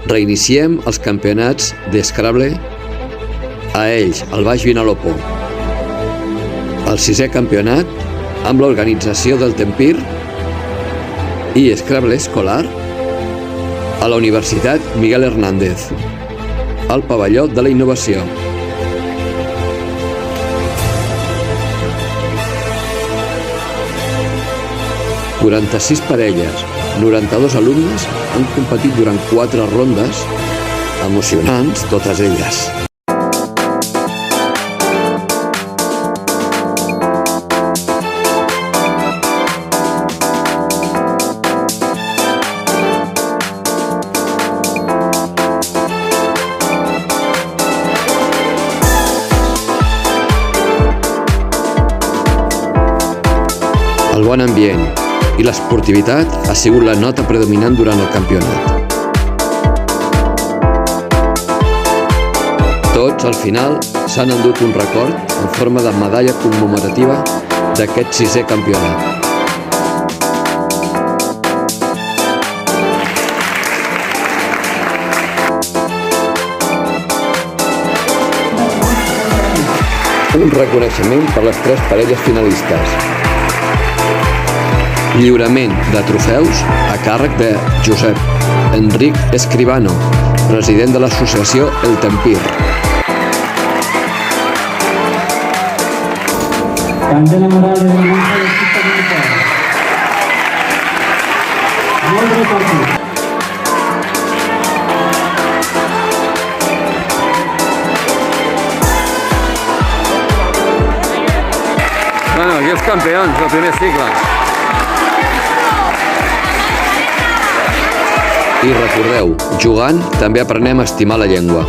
Reiniciem els campionats d'Scrabble a Elx, al Baix Vinalopó. El 6è campionat amb l'organització del Tempir i Scrabble escolar a la Universitat Miguel Hernández, al pavelló de la innovació. «46 parelles, 92 alumnes han competit durant 4 rondes, emocionants totes elles». El bon ambient i l'esportivitat ha sigut la nota predominant durant el campionat. Tots, al final, s'han endut un record en forma de medalla commemorativa d'aquest 6è campionat. Un reconeixement per les 3 parelles finalistes. Lliurament de trofeus a càrrec de Josep Enric Escribano, president de l'associació El Tempir. Candela Moral de la Granja de Cista Militar. Molt repartit. Bueno, aquí els campions del primer cicle. I recordeu, jugant també aprenem a estimar la llengua.